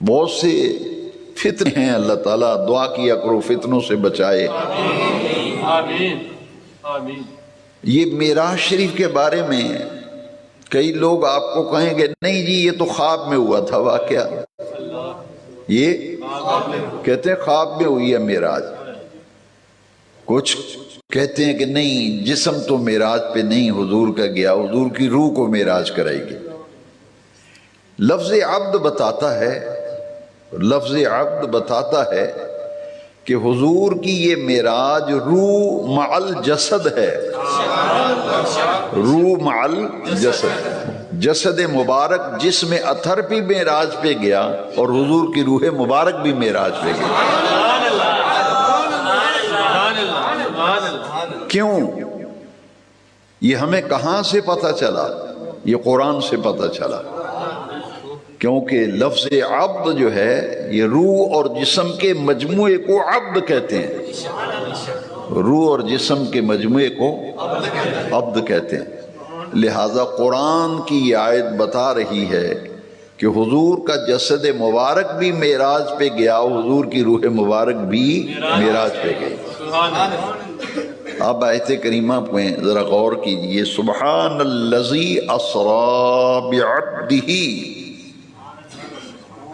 بہت سے فتنے ہیں، اللہ تعالیٰ دعا کیا کرو فتنوں سے بچائے۔ آمین آمین۔ یہ معراج شریف کے بارے میں کئی لوگ آپ کو کہیں گے نہیں جی یہ تو خواب میں ہوا تھا واقعہ، یہ کہتے ہیں خواب میں ہوئی ہے معراج۔ کچھ کہتے ہیں کہ نہیں جسم تو معراج پہ نہیں حضور کا گیا، حضور کی روح کو معراج کرائے گی۔ لفظ عبد بتاتا ہے، لفظ عبد بتاتا ہے کہ حضور کی یہ معراج روح مع الجسد ہے، روح مع الجسد، جسد مبارک جسم اطہر بھی معراج پہ گیا اور حضور کی روح مبارک بھی معراج پہ گئی۔ کیوں؟ یہ ہمیں کہاں سے پتہ چلا؟ یہ قرآن سے پتہ چلا، کیونکہ لفظ عبد جو ہے یہ روح اور جسم کے مجموعے کو عبد کہتے ہیں، روح اور جسم کے مجموعے کو عبد کہتے ہیں۔ لہذا قرآن کی یہ آیت بتا رہی ہے کہ حضور کا جسد مبارک بھی معراج پہ گیا، حضور کی روح مبارک بھی معراج پہ گئی۔ اب آیت کریمہ پہ ذرا غور کیجئے، سبحان الذی اسری بعبدہ،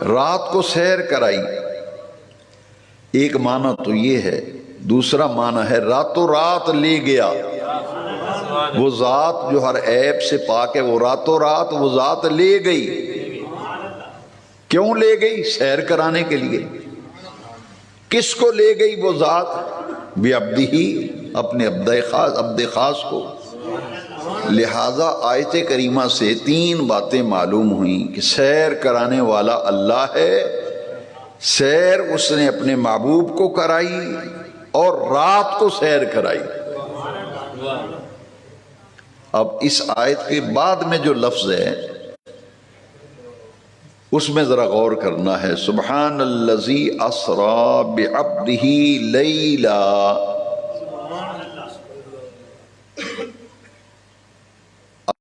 رات کو سیر کرائی، ایک معنی تو یہ ہے، دوسرا معنی ہے راتوں رات لے گیا۔ وہ ذات جو ہر عیب سے پاک ہے، وہ راتوں رات وہ ذات لے گئی۔ کیوں لے گئی؟ سیر کرانے کے لیے۔ کس کو لے گئی وہ ذات؟ بعبدہ، اپنے عبد خاص کو۔ لہذا آیت کریمہ سے تین باتیں معلوم ہوئیں کہ سیر کرانے والا اللہ ہے، سیر اس نے اپنے محبوب کو کرائی اور رات کو سیر کرائی۔ اب اس آیت کے بعد میں جو لفظ ہے اس میں ذرا غور کرنا ہے، سبحان الذی اسری بعبدہ لیلا۔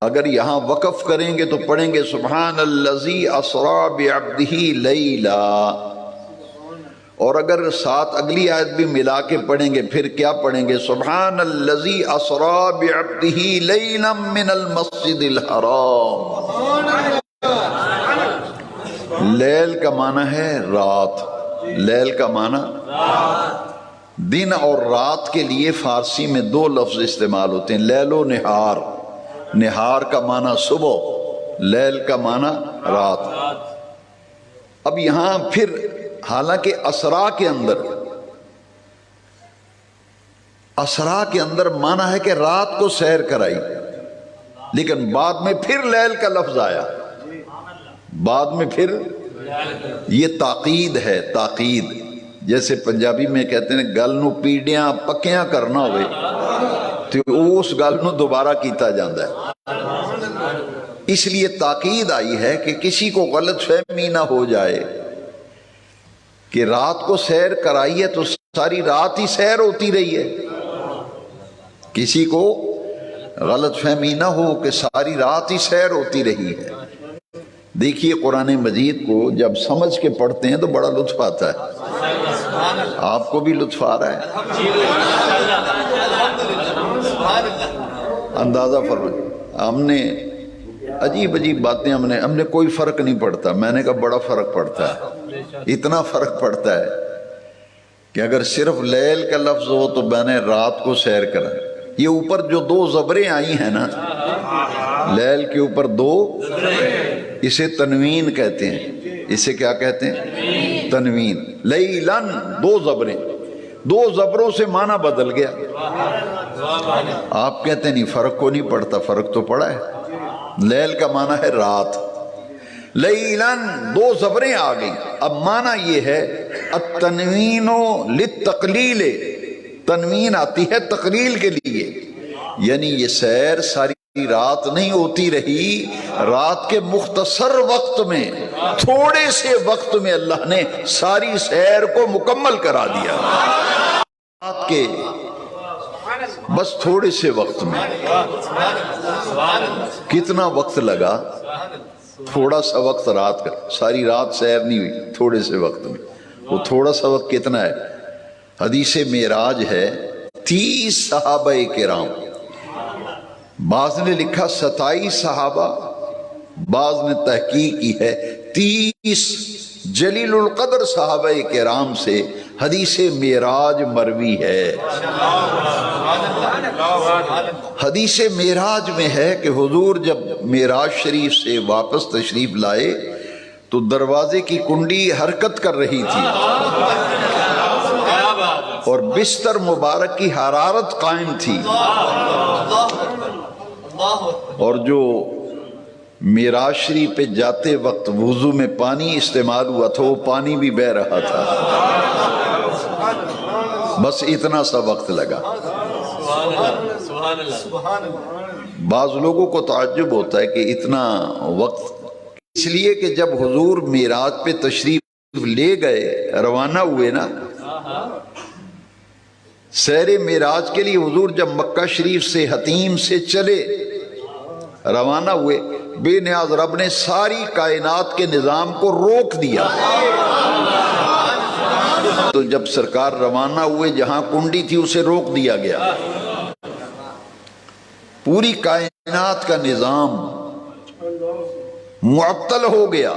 اگر یہاں وقف کریں گے تو پڑھیں گے سبحان الذی اسری بعبدہ لیلا، اور اگر ساتھ اگلی آیت بھی ملا کے پڑھیں گے پھر کیا پڑھیں گے؟ سبحان الذی اسری بعبدہ لیلا من المسجد الحرام۔ لیل کا معنی ہے رات، لیل کا معنی دن اور رات کے لیے فارسی میں دو لفظ استعمال ہوتے ہیں، لیل و نہار۔ نہار کا معنی صبح، لیل کا معنی رات۔ اب یہاں پھر حالانکہ اسرا کے اندر معنی ہے کہ رات کو سیر کرائی، لیکن بعد میں پھر لیل کا لفظ آیا، بعد میں پھر یہ تاقید ہے، تاقید۔ جیسے پنجابی میں کہتے ہیں گل نو پیڑیاں پکیاں کرنا ہوئے تو اس گل نو دوبارہ کیتا جاندہ ہے، اس لیے تاقید آئی ہے کہ کسی کو غلط فہمی نہ ہو جائے کہ رات کو سیر کرائی ہے تو ساری رات ہی سیر ہوتی رہی ہے، کسی کو غلط فہمی نہ ہو کہ ساری رات ہی سیر ہوتی رہی ہے۔ دیکھیے قرآن مجید کو جب سمجھ کے پڑھتے ہیں تو بڑا لطف آتا ہے، آپ کو بھی لطف آ رہا ہے؟ اندازہ فرمائیں، ہم نے عجیب عجیب باتیں ہم نے کوئی فرق نہیں پڑتا، میں نے کہا بڑا فرق پڑتا ہے، اتنا فرق پڑتا ہے کہ اگر صرف لیل کا لفظ ہو تو میں نے رات کو سیر کرا۔ یہ اوپر جو دو زبریں آئی ہیں نا، لیل کے اوپر دو، اسے تنوین کہتے ہیں، اسے کیا کہتے ہیں؟ تنوین۔ لیلن، دو زبریں، دو زبروں سے معنی بدل گیا۔ آپ کہتے ہیں نہیں فرق کو نہیں پڑتا، فرق تو پڑا ہے۔ لیل کا معنی ہے رات، لیلن دو زبریں آ گئیں۔ اب معنی یہ ہے التنوین للتقلیل، تنوین آتی ہے تقلیل کے لیے، یعنی یہ سیر ساری رات نہیں ہوتی رہی، رات کے مختصر وقت میں، تھوڑے سے وقت میں اللہ نے ساری سیر کو مکمل کرا دیا، رات کے بس تھوڑے سے وقت میں۔ کتنا وقت لگا؟ تھوڑا سا وقت رات کا، ساری رات سیر نہیں ہوئی، تھوڑے سے وقت میں. وہ تھوڑا سا وقت کتنا ہے؟ حدیث معراج ہے 30 صحابہ کرام، بعض نے لکھا 27 صحابہ، بعض نے تحقیق کی ہے 30 جلیل القدر صحابہ کرام سے حدیث معراج مروی ہے. حدیث معراج میں ہے کہ حضور جب معراج شریف سے واپس تشریف لائے تو دروازے کی کنڈی حرکت کر رہی تھی اور بستر مبارک کی حرارت قائم تھی، اور جو معراج شریف پہ جاتے وقت وضو میں پانی استعمال ہوا تھا وہ پانی بھی بہہ رہا تھا. بس اتنا سا وقت لگا. بعض لوگوں کو تعجب ہوتا ہے کہ اتنا وقت، اس لیے کہ جب حضور معراج پہ تشریف لے گئے، روانہ ہوئے نا سیر معراج کے لیے، حضور جب مکہ شریف سے حتیم سے چلے روانہ ہوئے، بے نیاز رب نے ساری کائنات کے نظام کو روک دیا. تو جب سرکار روانہ ہوئے جہاں کنڈی تھی اسے روک دیا گیا، پوری کائنات کا نظام معطل ہو گیا،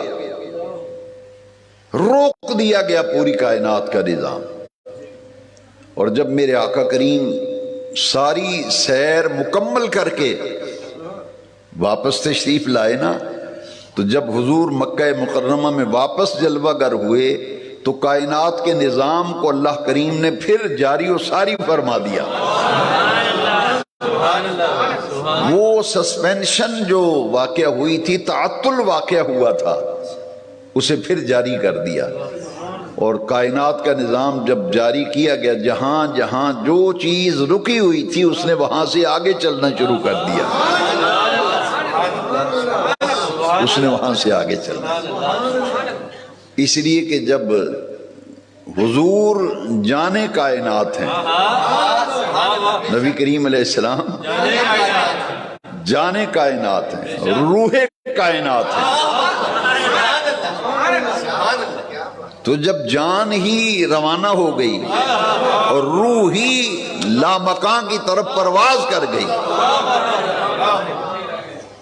روک دیا گیا پوری کائنات کا نظام. اور جب میرے آقا کریم ساری سیر مکمل کر کے واپس تشریف لائے نا، تو جب حضور مکہ مکرمہ میں واپس جلوہ گر ہوئے تو کائنات کے نظام کو اللہ کریم نے پھر جاری و ساری فرما دیا. وہ سسپینشن جو واقعہ ہوئی تھی، تعطل واقعہ ہوا تھا، اسے پھر جاری کر دیا، اور کائنات کا نظام جب جاری کیا گیا، جہاں جہاں جو چیز رکی ہوئی تھی اس نے وہاں سے آگے چلنا شروع کر دیا، اس نے وہاں سے آگے چلنا. اس لیے کہ جب حضور جانے کائنات ہیں، نبی کریم علیہ السلام جانے کائنات ہیں، روح کائنات ہیں، تو جب جان ہی روانہ ہو گئی اور روح ہی لامکان کی طرف پرواز کر گئی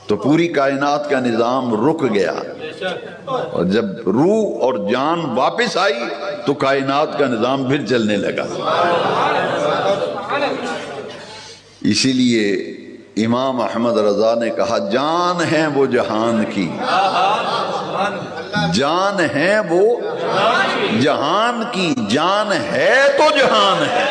تو پوری کائنات کا نظام رک گیا، اور جب روح اور جان واپس آئی تو کائنات کا نظام پھر چلنے لگا. اسی لیے امام احمد رضا نے کہا، جان ہے وہ جہان کی، جان ہے وہ جہان کی، جان ہے تو جہان ہے.